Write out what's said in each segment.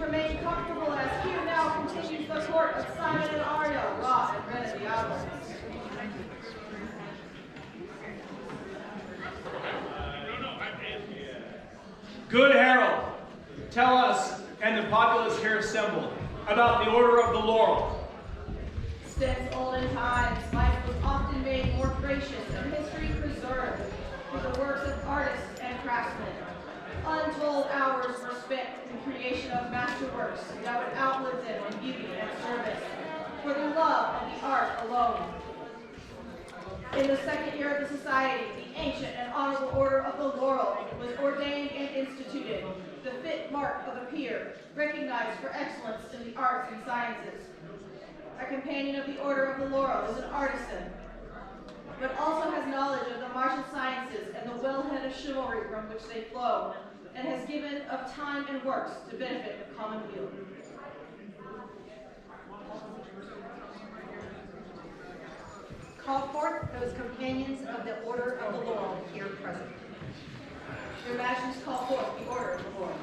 remain comfortable as here now continues the court of Simon and Aria, Law and Red of the Outlands. Good Herald, tell us, and the populace here assembled, about the Order of the Laurel. Since olden times, life was often made more gracious and history preserved through the works of artists and craftsmen. Untold hours were spent in the creation of masterworks that would outlive them in beauty and service, for the love of the art alone. In the second year of the society, the ancient and honorable Order of the Laurel was ordained and instituted, the fit mark of a peer, recognized for excellence in the arts and sciences. A companion of the Order of the Laurel is an artisan, but also has knowledge of the martial sciences and the wellhead of chivalry from which they flow, and has given of time and works to benefit the common weal. Call forth those companions of the Order of the Laurel here present. Your Majesties, call forth the Order of the Laurel.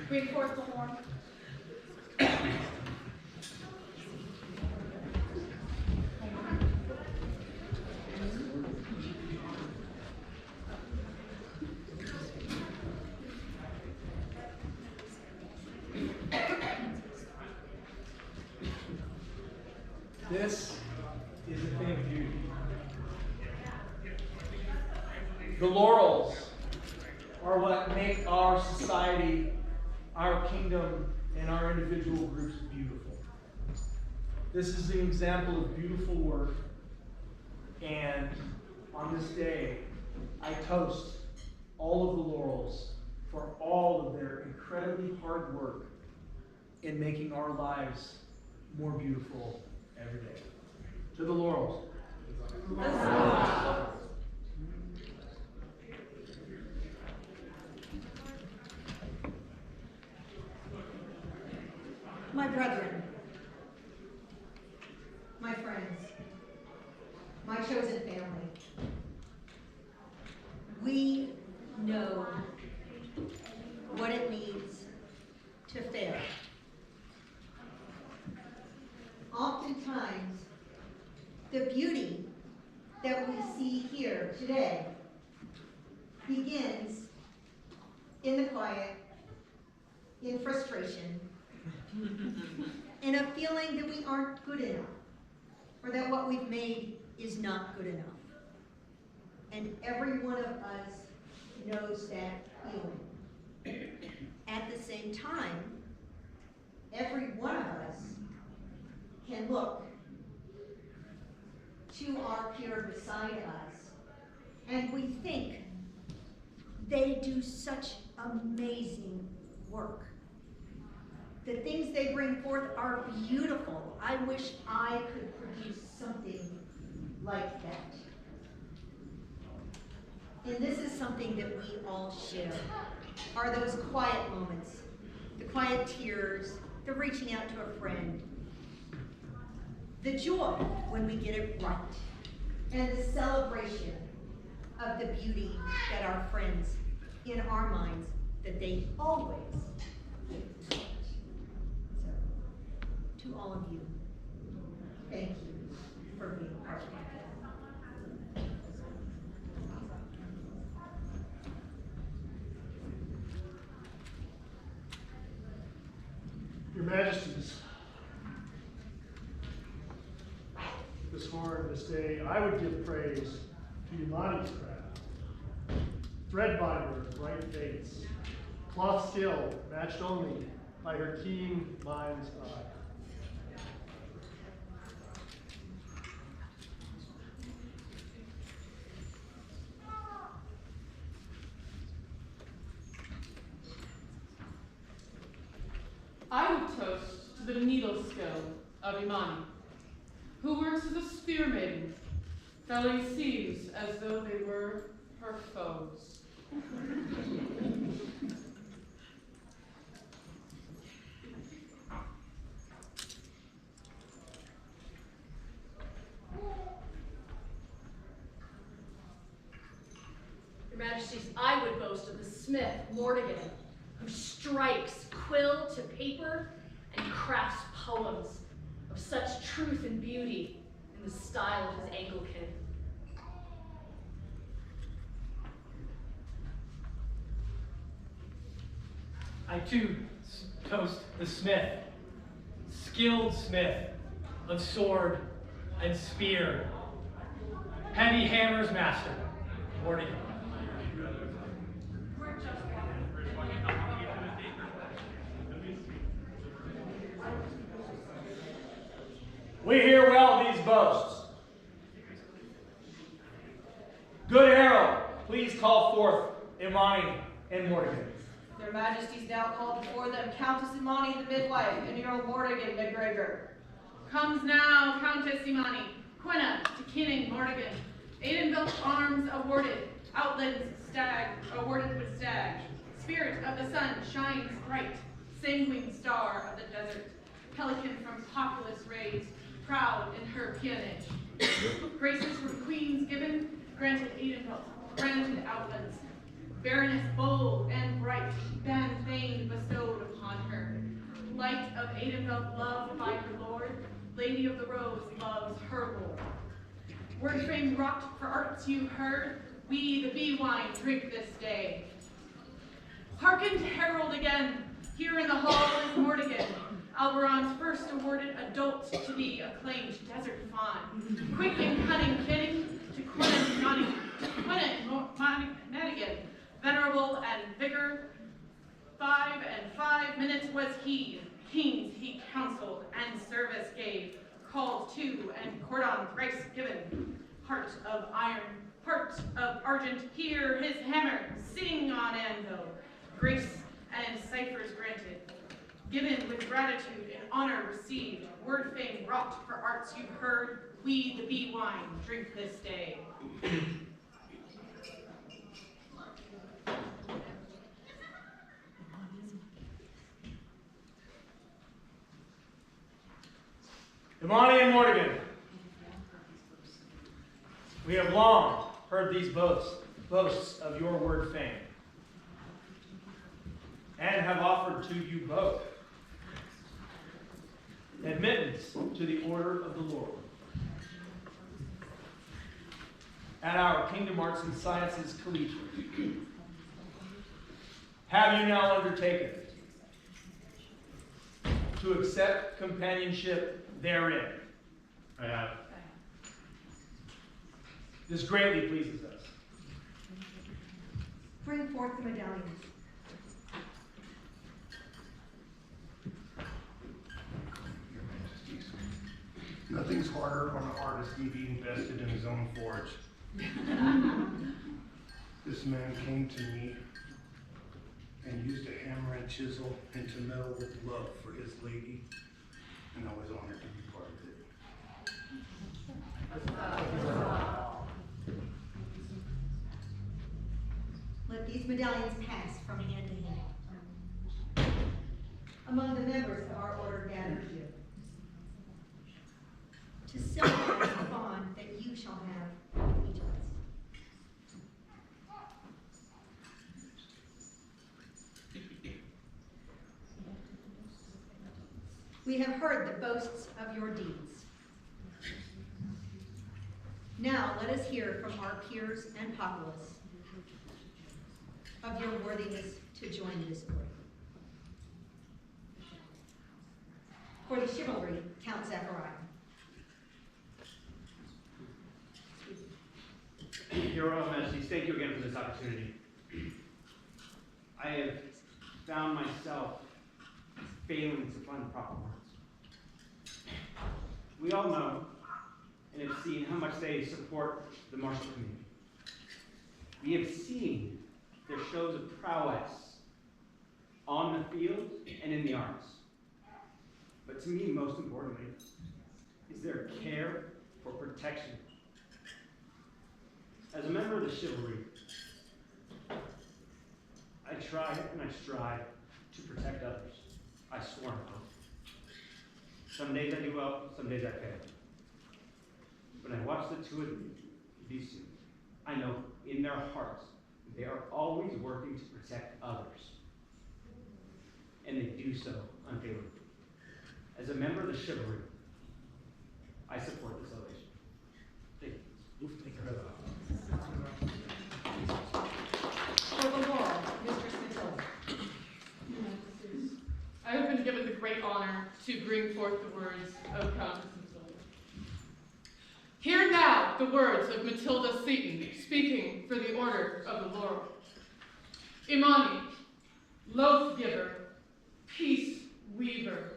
Bring forth the horn. This is a thing of beauty. The laurels are what make our society, our kingdom, and our individual groups beautiful. This is an example of beautiful work, and on this day, I toast all of the laurels for all of their incredibly hard work in making our lives more beautiful every day. To the laurels. My brethren, my friends, my chosen family, we know what it means to fail. Oftentimes, the beauty that we see here today begins in the quiet, in frustration, in a feeling that we aren't good enough, or that what we've made is not good enough. And every one of us knows that feeling. At the same time, every one of us can look to our peer beside us, and we think they do such amazing work. The things they bring forth are beautiful. I wish I could produce something like that. And this is something that we all share, are those quiet moments, the quiet tears, the reaching out to a friend, the joy when we get it right, and the celebration of the beauty that our friends in our minds, that they always give. So, to all of you, thank you for being part of it. Your Majesties, this horn, this day, I would give praise to Ymanie's craft. Threadbinder of bright fates, cloth skill matched only by her keen mind's eye. toast to the needle skill of Ymanie, who works as a spear maiden, felling seams as though they were her foes. Your Majesties, I would boast of the smith, Muiredach, who strikes quill to paper and crafts poems of such truth and beauty in the style of his Anglican. I too toast the smith, skilled smith of sword and spear, heavy hammers master, Muiredach. We hear well these boasts. Good herald, please call forth Ymanie and Muiredach. Their Majesties now call before them Countess Ymanie the Midwife and Earl Muiredach MacGregor. Comes now Countess Ymanie, Quina to King Muiredach, Aidenville arms awarded, Outlands stag awarded with stag. Spirit of the sun shines bright, sanguine star of the desert, Pelican from populous rays, proud in her peonage. Graces from queens given, granted Aidenville, granted Outlands. Baroness bold and bright, than fame bestowed upon her. Light of Aidenville loved by her lord, Lady of the Rose loves her lord. Word fame wrought for arts you heard, we the bee wine drink this day. Hearken to herald again, here in the hall is Muiredach, al-Barran's first awarded adult to the acclaimed desert fawn. Quick and cunning fitting to Quina Madigan, venerable and vigor. 5 and 5 minutes was he, kings he counseled and service gave, called to and cordon thrice given. Heart of iron, heart of argent, hear his hammer, sing on anvil. Grace and ciphers granted, given with gratitude and honor received. Word fame wrought for arts you've heard, we the bee wine drink this day. Ymanie and Muiredach, we have long heard these boasts of your word fame, and have offered to you both admittance to the order of the Laurel. At our Kingdom Arts and Sciences Collegiate, have you now undertaken to accept companionship therein? I have. This greatly pleases us. Bring forth the medallions. Your Majesties, nothing's harder on an artist than being invested in his own forge. This man came to me and used a hammer and chisel into metal with love for his lady, and I was honored to be part of it. Let these medallions pass from hand to hand. Among the members of our order gathered here, to celebrate the bond that you shall have with each of us. We have heard the boasts of your deeds. Now let us hear from our peers and populace of your worthiness to join this order. For the chivalry, Count Zachariah. Your Royal Majesties, thank you again for this opportunity. I have found myself failing to find the proper words. We all know and have seen how much they support the martial community. We have seen their shows of prowess on the field and in the arts. but to me, most importantly, is their care for protection. As a member of the Chivalry, I try and I strive to protect others. I sworn to. Some days I do well, some days I fail. When I watch the two of these two, I know in their hearts they are always working to protect others. And they do so unfailingly. As a member of the Chivalry, I support this elevation. Thank you. For the Laurel, Mistress Matilda. I have been given the great honor to bring forth the words of Countess Matilda. Hear now the words of Matilda Seton, speaking for the Order of the Laurel. Ymanie, loaf giver, peace weaver,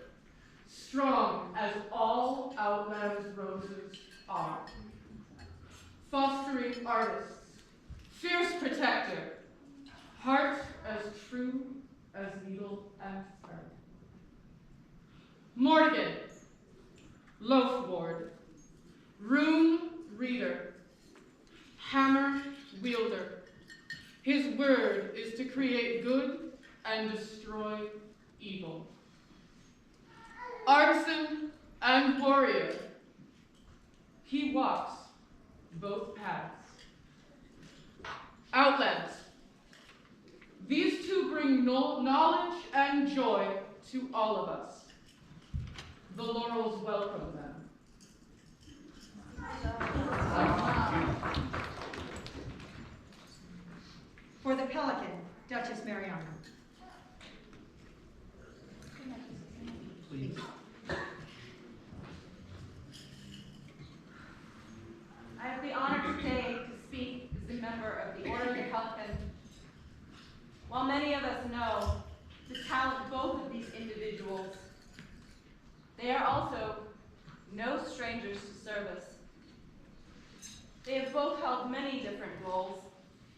strong as all Outlands roses are. Fostering artists, fierce protector, heart as true as needle and thread. Morgan, loaf ward, rune reader, hammer wielder. His word is to create good and destroy evil. Artisan and warrior, he walks both paths. Outlands, these two bring knowledge and joy to all of us. The Laurels welcome them. For the Pelican, Duchess Mariana. Please. I have the honor today to speak as a member of the Order of the Pelican. While many of us know the talent of both of these individuals, they are also no strangers to service. They have both held many different roles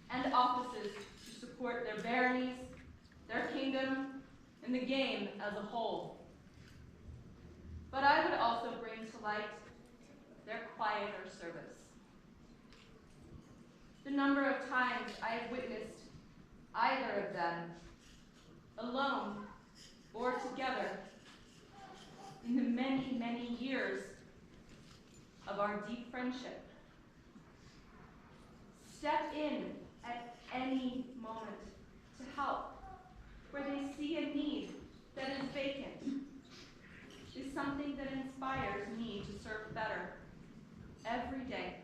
and offices to support their baronies, their kingdom, and the game as a whole. But I would also bring to light their quieter service. The number of times I have witnessed either of them, alone or together, in the many, many years of our deep friendship. Step in at any moment to help where they see a need that is vacant, is something that inspires me to serve better every day.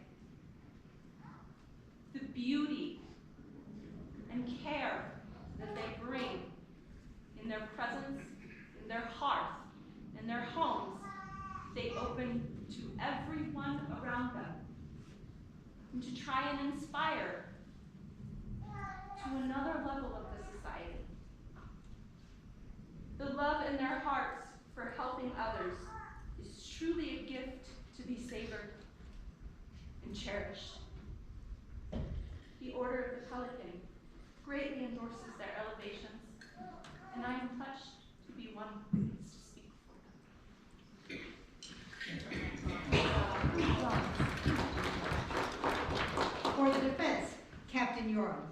The beauty and care that they bring in their presence, in their hearth, in their homes, they open to everyone around them, and to try and inspire to another level of the society. The love in their hearts for helping others is truly a gift to be savored and cherished. The Order of the Pelican greatly endorses their elevations, and I am touched to be one who needs to speak for them. For the defense, Captain Laurel.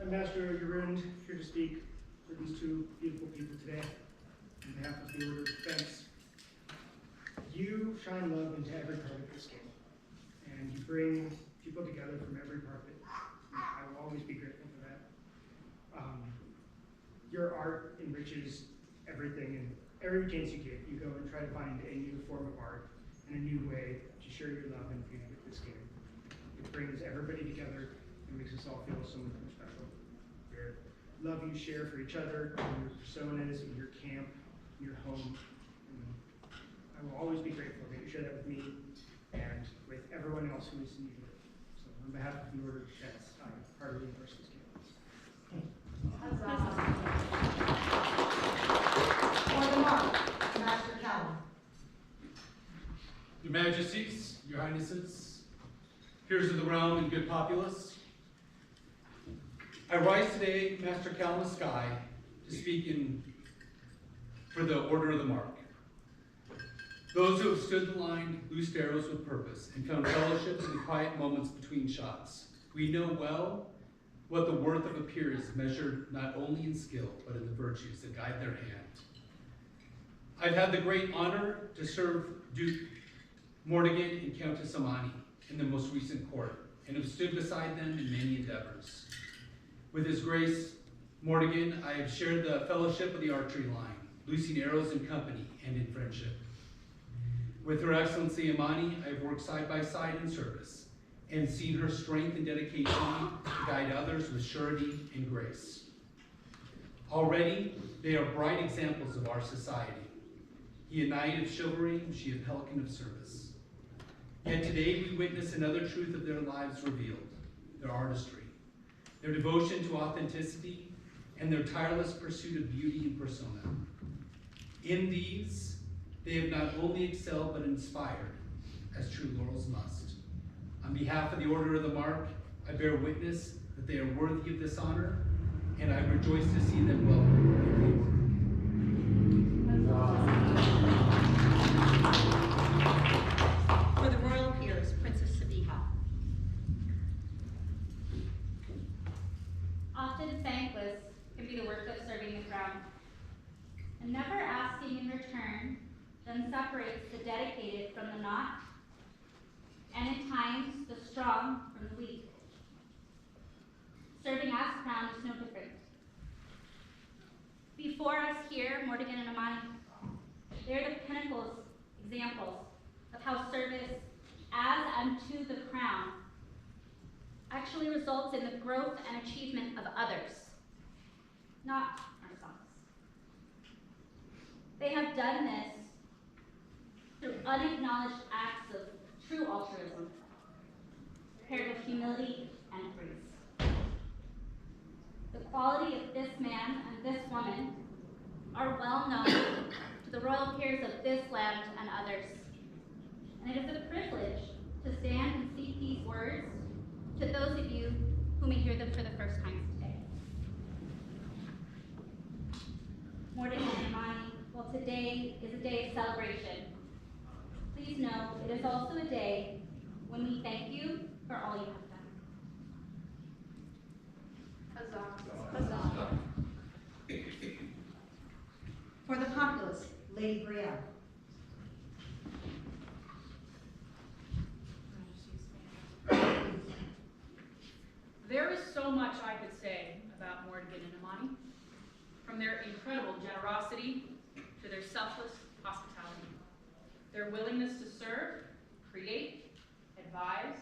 I'm Master Ymanie, here to speak for these two beautiful people today. On behalf of the Order of Defense, you shine love into every part of this game, and you bring people together from every part of it. I will always be grateful for that. Your art enriches everything, and every chance you get, you go and try to find a new form of art and a new way to share your love and beauty with this game. It brings everybody together and makes us all feel so much more special. Your love you share for each other, in your personas, in your camp, in your home. And I will always be grateful that you share that with me and with everyone else who is in need of it. So on behalf of the Order of Defense, I heartily endorse this game. For the Mark, Master Callum. Your Majesties, Your Highnesses, peers of the realm and good populace. I rise today, Master Cal in the sky, to speak for the Order of the Mark. Those who have stood the line, loosed arrows with purpose, and found fellowship in the quiet moments between shots. We know well what the worth of a peer is measured not only in skill, but in the virtues that guide their hand. I've had the great honor to serve Duke Mordigan and Countess Ymanie in the most recent court, and have stood beside them in many endeavors. With His Grace Mordigan, I have shared the fellowship of the archery line, loosing arrows in company and in friendship. With Her Excellency Ymanie, I have worked side by side in service, and seen her strength and dedication to guide others with surety and grace. Already, they are bright examples of our society. He a knight of chivalry, she a pelican of service. Yet today we witness another truth of their lives revealed, their artistry, their devotion to authenticity, and their tireless pursuit of beauty and persona. In these, they have not only excelled but inspired, as true laurels must. On behalf of the Order of the Mark, I bear witness that they are worthy of this honor, and I rejoice to see them welcome in the Order. For the royal peers, Princess Sabiha. Often thankless can be the work of serving the crown, and never asking in return then separates the dedicated from the not, and in times the strong from the weak. Serving as crown is no different. Before us here, Mordigan and Ymanie, they are the pinnacles, examples of how service as unto the crown actually results in the growth and achievement of others, not ourselves. They have done this through unacknowledged acts of true altruism, paired with humility and grace. The quality of this man and this woman are well known to the royal peers of this land and others. And it is a privilege to stand and speak these words to those of you who may hear them for the first time today. Mordigan and Ymanie, well, today is a day of celebration. Please know it is also a day when we thank you for all you have done. Huzzah. Huzzah. For the populace, Lady Brielle. There is so much I could say about Mordigan and Ymanie, from their incredible generosity to their selfless hospitality, their willingness to serve, create, advise,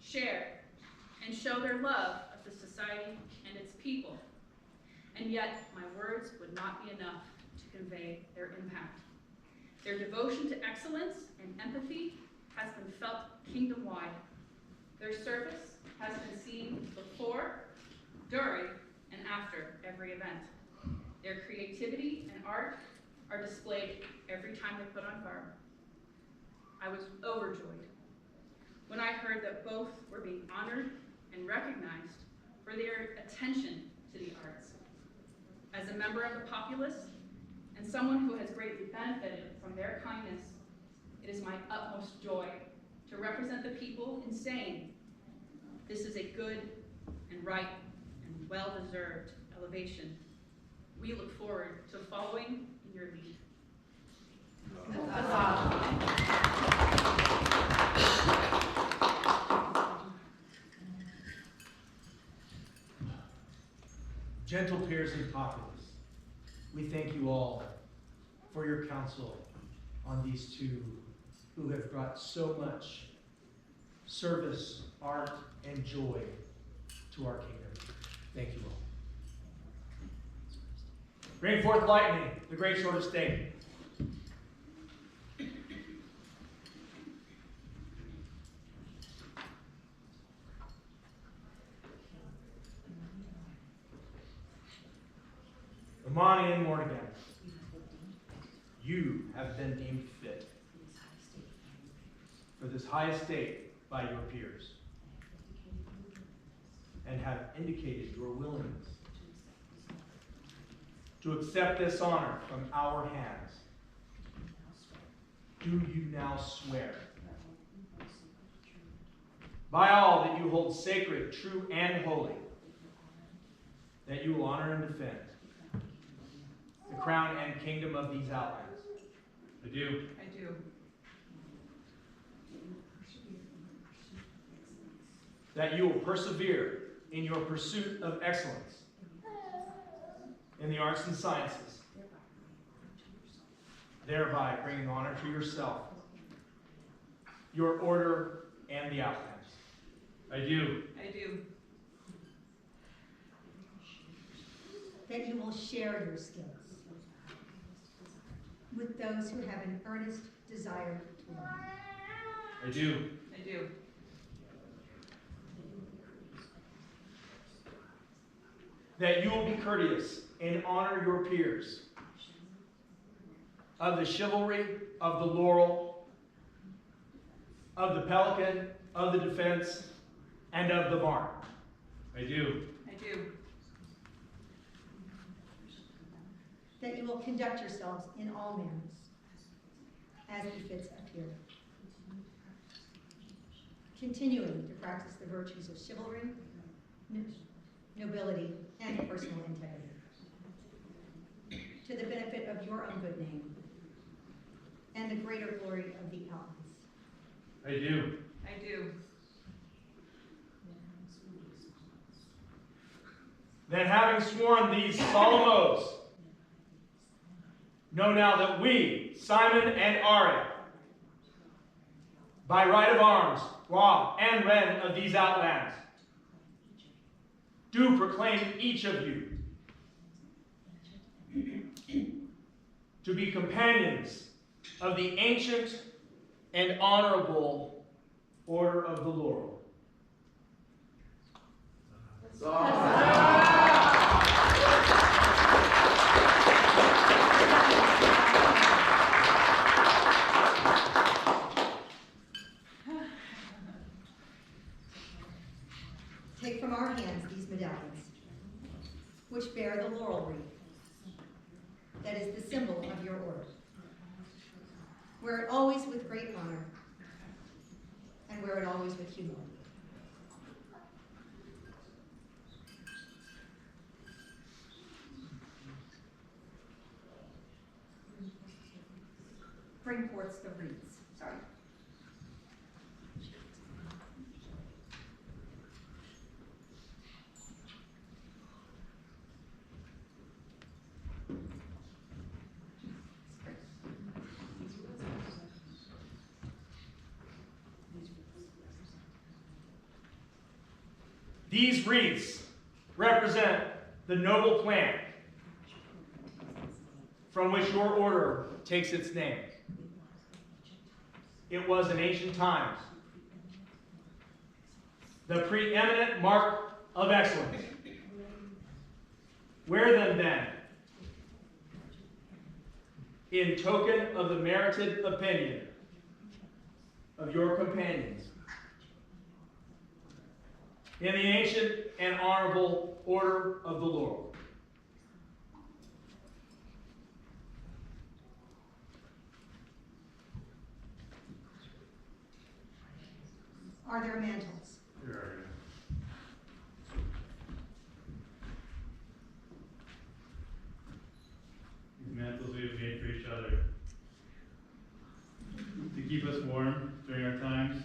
share, and show their love of the society and its people. And yet, my words would not be enough to convey their impact. Their devotion to excellence and empathy has been felt kingdom-wide. Their service has been seen before, during, and after every event. Their creativity and art are displayed every time they put on garb. I was overjoyed when I heard that both were being honored and recognized for their attention to the arts. As a member of the populace and someone who has greatly benefited from their kindness, it is my utmost joy to represent the people in saying this is a good and right and well-deserved elevation. We look forward to following in your lead. Gentle peers and populace, we thank you all for your counsel on these two who have brought so much service, art, and joy to our kingdom. Thank you all. Bring forth lightning, the great shortest day. Ymanie and Mordigan, you have been deemed fit for this high estate by your peers. and have indicated your willingness to accept this honor from our hands, do you now swear by all that you hold sacred, true, and holy, that you will honor and defend the crown and kingdom of these Outlands? I do. I do. That you will persevere in your pursuit of excellence in the arts and sciences, thereby bringing honor to yourself, your order, and the Outlands. I do. I do. That you will share your skills with those who have an earnest desire to learn. I do. I do. That you will be courteous and honor your peers of the Chivalry, of the Laurel, of the Pelican, of the Defense, and of the Barn. I do. I do. That you will conduct yourselves in all manners as befits a peer, continuing to practice the virtues of chivalry, nobility, and personal integrity, to the benefit of your own good name and the greater glory of the Outlands. I do. I do. Then, having sworn these solemn oaths, know now that we, Simon and Aria, by right of arms, law, and ren of these Outlands, do proclaim each of you to be companions of the ancient and honorable Order of the Laurel. Take from our hands these medallions, which bear the laurel wreath, that is the symbol of your order. Wear it always with great honor, and wear it always with humility. Bring forth the wreaths. Sorry. These wreaths represent the noble plant from which your order takes its name. It was in ancient times the preeminent mark of excellence. Wear them then, in token of the merited opinion of your companions in the ancient and honorable Order of the Laurel. Are there mantles? Here are you. These mantles we have made for each other to keep us warm during our times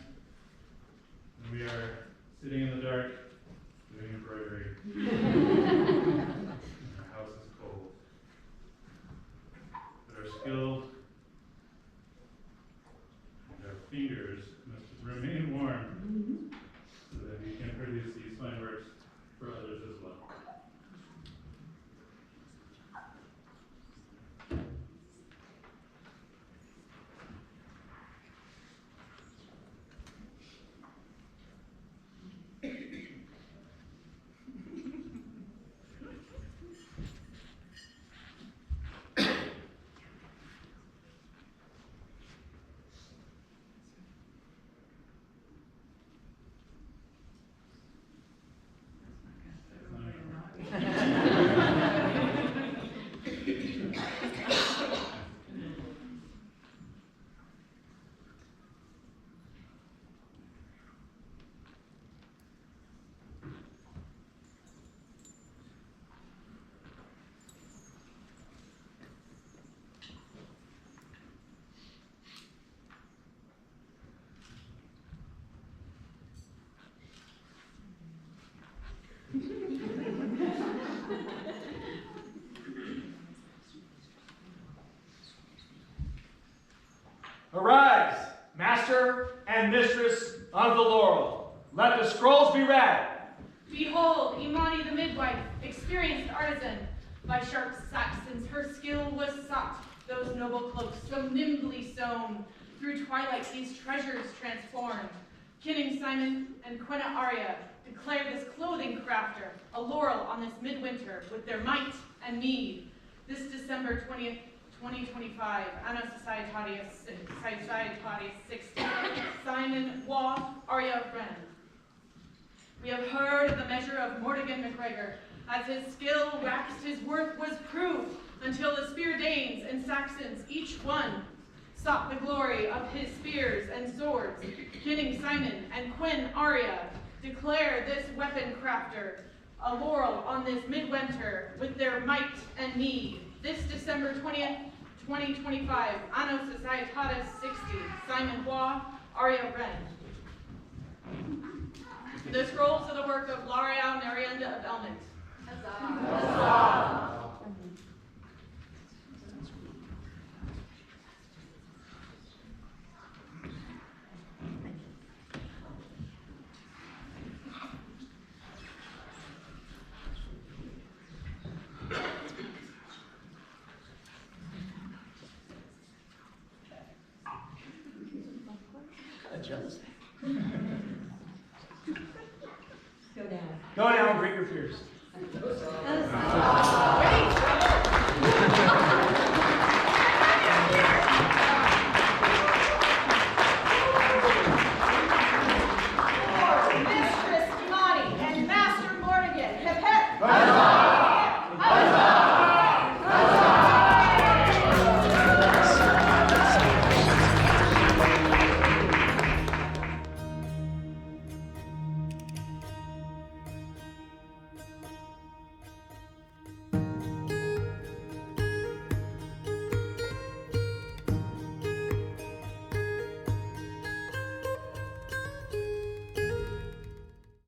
when we are sitting in the dark doing embroidery. Our house is cold. But our skill and our fingers must remain warm so that we can produce these fine works for others as well. Master and Mistress of the Laurel. Let the scrolls be read. Behold, Ymanie the Midwife, experienced artisan. By sharp Saxons her skill was sought. Those noble cloaks so nimbly sewn, through twilight these treasures transformed. King Simon and Aria declared this clothing crafter a laurel on this midwinter with their might and meed. This December 20th, 2025, Anno Societatis 60, Simon Aria friend. We have heard of the measure of Muiredach MacGregor. As his skill waxed, his worth was proved, until the spear Danes and Saxons, each one, sought the glory of his spears and swords. King Simon and Aria declare this weapon crafter a laurel on this midwinter with their might and need. This December 20th, 2025, Anno Societatis 60, Simon Aria Ren. The scrolls are the work of Laurel of Outlands. Huzzah! Jealous. Go down. Go down and greet your peers. Huzzah.